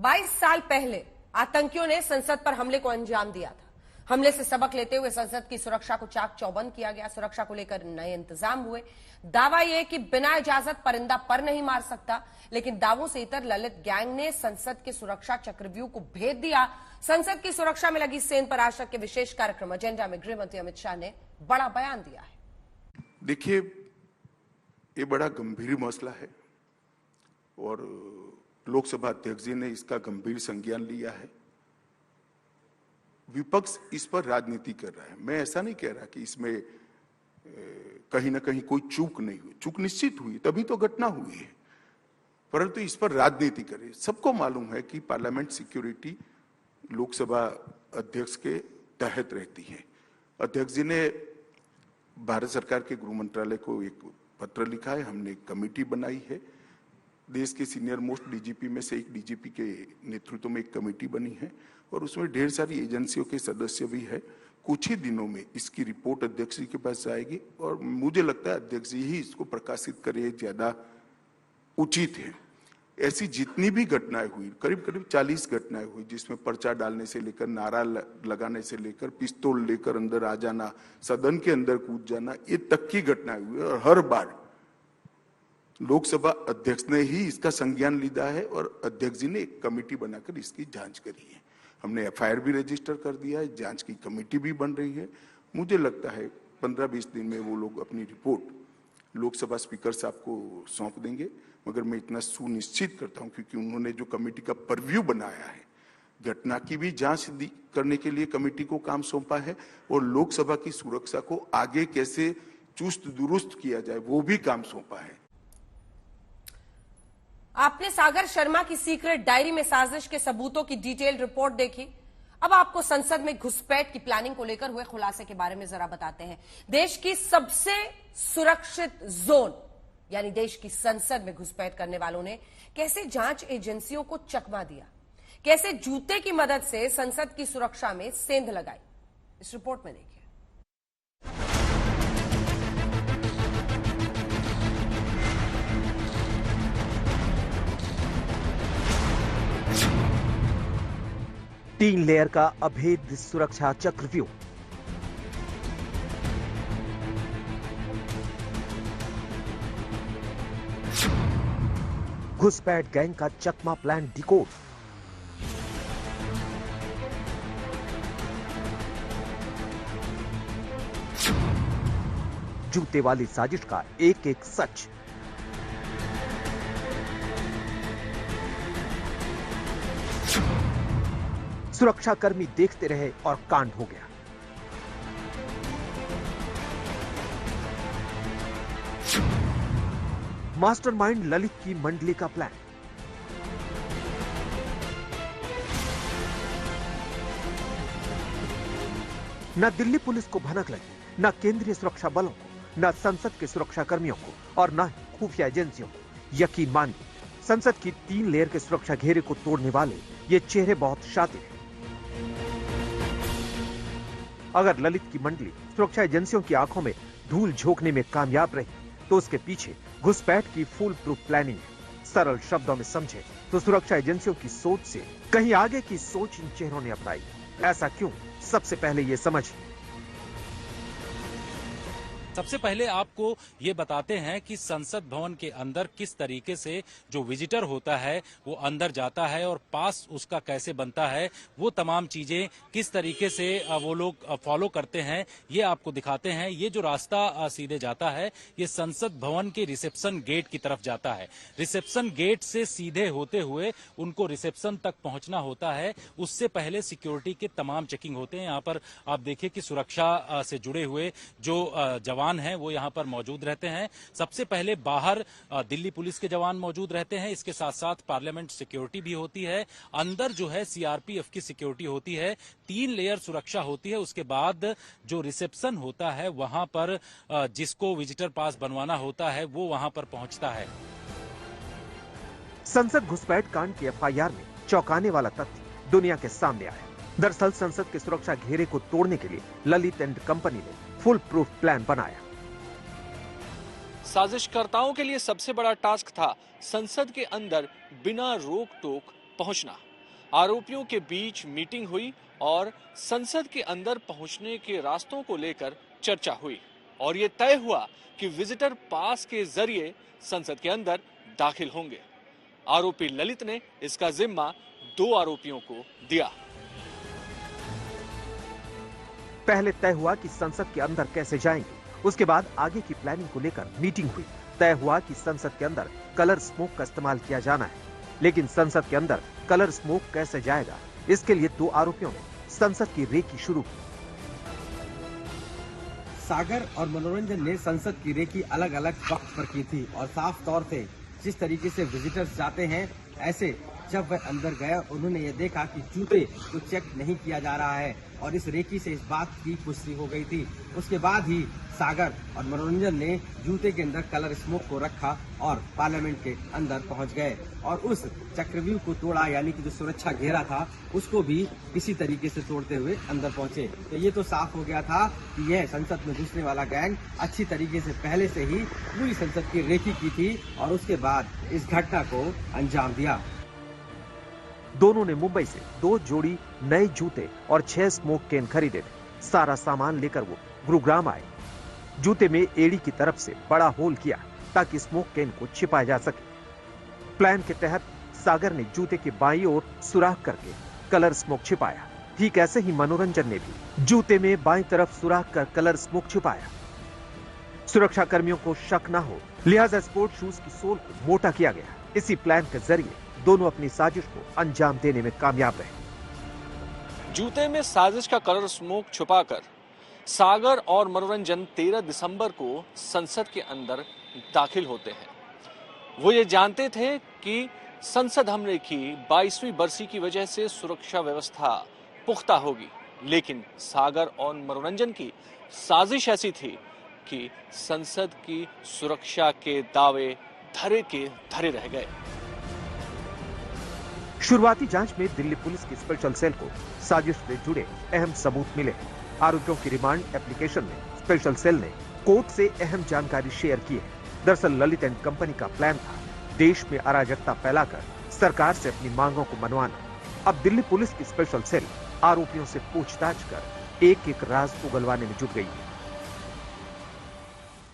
22 साल पहले आतंकियों ने संसद पर हमले को अंजाम दिया था। हमले से सबक लेते हुए संसद की सुरक्षा को चाक चौबंद किया गया। सुरक्षा को लेकर नए इंतजाम हुए। दावा यह कि बिना इजाजत परिंदा पर नहीं मार सकता, लेकिन दावों से इतर ललित गैंग ने संसद के सुरक्षा चक्रव्यूह को भेद दिया। संसद की सुरक्षा में लगी सेंध पर आज तक के विशेष कार्यक्रम एजेंडा में गृह मंत्री अमित शाह ने बड़ा बयान दिया है। देखिए, ये बड़ा गंभीर मसला है और लोकसभा अध्यक्ष जी ने इसका गंभीर संज्ञान लिया है। विपक्ष इस पर राजनीति कर रहा है। मैं ऐसा नहीं कह रहा कि इसमें कहीं ना कहीं कोई चूक नहीं हुई। चूक निश्चित हुई, तभी तो घटना हुई है, परंतु इस पर राजनीति करे। सबको मालूम है कि पार्लियामेंट सिक्योरिटी लोकसभा अध्यक्ष के तहत रहती है। अध्यक्ष जी ने भारत सरकार के गृह मंत्रालय को एक पत्र लिखा है। हमने एक कमेटी बनाई है। देश के सीनियर मोस्ट डीजीपी में से एक डीजीपी के नेतृत्व में एक कमेटी बनी है और उसमें ढेर सारी एजेंसियों के सदस्य भी है। कुछ ही दिनों में इसकी रिपोर्ट अध्यक्ष जी के पास जाएगी और मुझे लगता है अध्यक्ष जी ही इसको प्रकाशित करे ज्यादा उचित है। ऐसी जितनी भी घटनाएं हुई, करीब करीब 40 घटनाएं हुई, जिसमें पर्चा डालने से लेकर, नारा लगाने से लेकर, पिस्तौल लेकर अंदर आ जाना, सदन के अंदर कूद जाना, ये तक की घटनाएं हुई और हर बार लोकसभा अध्यक्ष ने ही इसका संज्ञान लिया है और अध्यक्ष जी ने एक कमेटी बनाकर इसकी जांच करी है। हमने एफआईआर भी रजिस्टर कर दिया है, जांच की कमेटी भी बन रही है। मुझे लगता है 15-20 दिन में वो लोग अपनी रिपोर्ट लोकसभा स्पीकर साहब को सौंप देंगे। मगर मैं इतना सुनिश्चित करता हूं क्योंकि उन्होंने जो कमेटी का परव्यू बनाया है, घटना की भी जांच करने के लिए कमेटी को काम सौंपा है और लोकसभा की सुरक्षा को आगे कैसे चुस्त दुरुस्त किया जाए वो भी काम सौंपा है। आपने सागर शर्मा की सीक्रेट डायरी में साजिश के सबूतों की डिटेल्ड रिपोर्ट देखी। अब आपको संसद में घुसपैठ की प्लानिंग को लेकर हुए खुलासे के बारे में जरा बताते हैं। देश की सबसे सुरक्षित जोन यानी देश की संसद में घुसपैठ करने वालों ने कैसे जांच एजेंसियों को चकमा दिया, कैसे जूते की मदद से संसद की सुरक्षा में सेंध लगाई, इस रिपोर्ट में देखिए। तीन लेयर का अभेद्य सुरक्षा चक्रव्यूह। घुसपैठ गैंग का चकमा प्लान डिकोड। जूते वाली साजिश का एक एक सच। सुरक्षाकर्मी देखते रहे और कांड हो गया। मास्टरमाइंड ललित की मंडली का प्लान। न दिल्ली पुलिस को भनक लगी, न केंद्रीय सुरक्षा बलों को, न संसद के सुरक्षा कर्मियों को और न ही खुफिया एजेंसियों को। यकीन मानिए, संसद की 3 लेयर के सुरक्षा घेरे को तोड़ने वाले ये चेहरे बहुत शातिर हैं। अगर ललित की मंडली सुरक्षा एजेंसियों की आंखों में धूल झोंकने में कामयाब रही तो उसके पीछे घुसपैठ की फुल प्रूफ प्लानिंग है। सरल शब्दों में समझे तो सुरक्षा एजेंसियों की सोच से कहीं आगे की सोच इन चेहरों ने अपनाई। ऐसा क्यों? सबसे पहले ये समझिए। सबसे पहले आपको ये बताते हैं कि संसद भवन के अंदर किस तरीके से जो विजिटर होता है वो अंदर जाता है और पास उसका कैसे बनता है, वो तमाम चीजें किस तरीके से वो लोग फॉलो करते हैं, ये आपको दिखाते हैं। ये जो रास्ता सीधे जाता है ये संसद भवन के रिसेप्शन गेट की तरफ जाता है। रिसेप्शन गेट से सीधे होते हुए उनको रिसेप्शन तक पहुंचना होता है। उससे पहले सिक्योरिटी के तमाम चेकिंग होते हैं। यहाँ पर आप देखिए कि सुरक्षा से जुड़े हुए जो जवान हैं वो यहाँ पर मौजूद रहते हैं। सबसे पहले बाहर दिल्ली पुलिस के जवान मौजूद रहते हैं। इसके साथ साथ पार्लियामेंट सिक्योरिटी भी होती है। अंदर जो है सीआरपीएफ की सिक्योरिटी होती है। 3 लेयर सुरक्षा होती है। उसके बाद जो रिसेप्शन होता है वहां पर जिसको विजिटर पास बनवाना होता है वो वहां पर पहुंचता है। संसद घुसपैठ कांड की एफआईआर में चौंकाने वाला तथ्य दुनिया के सामने आया। दरअसल संसद के सुरक्षा घेरे को तोड़ने के लिए ललित एंड कंपनी ने फुल प्रूफ प्लान बनाया। साजिशकर्ताओं के लिए सबसे बड़ा टास्क था संसद के अंदर बिना रोक टोक पहुंचना। आरोपियों के बीच मीटिंग हुई और संसद के अंदर पहुंचने के रास्तों को लेकर चर्चा हुई और ये तय हुआ कि विजिटर पास के जरिए संसद के अंदर दाखिल होंगे। आरोपी ललित ने इसका जिम्मा 2 आरोपियों को दिया। पहले तय हुआ कि संसद के अंदर कैसे जाएंगे, उसके बाद आगे की प्लानिंग को लेकर मीटिंग हुई। तय हुआ कि संसद के अंदर कलर स्मोक का इस्तेमाल किया जाना है, लेकिन संसद के अंदर कलर स्मोक कैसे जाएगा, इसके लिए 2 आरोपियों ने संसद की रेकी शुरू की। सागर और मनोरंजन ने संसद की रेकी अलग अलग वक्त पर की थी और साफ तौर से जिस तरीके से विजिटर्स जाते हैं, ऐसे जब वह अंदर गए उन्होंने ये देखा कि जूते को चेक नहीं किया जा रहा है और इस रेकी से इस बात की पुष्टि हो गई थी। उसके बाद ही सागर और मनोरंजन ने जूते के अंदर कलर स्मोक को रखा और पार्लियामेंट के अंदर पहुंच गए और उस चक्रव्यूह को तोड़ा, यानी कि जो सुरक्षा घेरा था उसको भी किसी तरीके से तोड़ते हुए अंदर पहुंचे। तो ये तो साफ हो गया था कि यह संसद में घुसने वाला गैंग अच्छी तरीके से पहले से ही पूरी संसद की रेकी की थी और उसके बाद इस घटना को अंजाम दिया। दोनों ने मुंबई से 2 जोड़ी नए जूते और 6 स्मोक कैन खरीदे थे। सारा सामान लेकर वो गुरुग्राम आए। जूते में एड़ी की तरफ से बड़ा होल किया ताकि स्मोक कैन को छिपाया जा सके। प्लान के तहत सागर ने जूते के बाईं ओर सुराख करके कलर स्मोक छिपाया। ठीक ऐसे ही मनोरंजन ने भी जूते में बाईं तरफ सुराख कर कलर स्मोक छिपाया। सुरक्षा कर्मियों को शक न हो, लिहाजा स्पोर्ट शूज की सोल को मोटा किया गया। इसी प्लान के जरिए दोनों अपनी साजिश को अंजाम देने में कामयाब रहे। जूते में साजिश का कलर स्मोक छुपाकर सागर और मनोरंजन 13 दिसंबर को संसद के अंदर दाखिल होते हैं। वो ये जानते थे कि संसद हमले की 22वीं बरसी की वजह से सुरक्षा व्यवस्था पुख्ता होगी, लेकिन सागर और मनोरंजन की साजिश ऐसी थी कि संसद की सुरक्षा के दावे धरे के धरे रह गए। शुरुआती जांच में दिल्ली पुलिस की स्पेशल सेल को साजिश से जुड़े अहम सबूत मिले। आरोपियों की रिमांड एप्लीकेशन में स्पेशल सेल ने कोर्ट से अहम जानकारी शेयर की है। दरअसल ललित एंड कंपनी का प्लान था देश में अराजकता फैलाकर सरकार से अपनी मांगों को मनवाना। अब दिल्ली पुलिस की स्पेशल सेल आरोपियों से पूछताछ कर एक-एक राज उगलवाने में जुट गई है।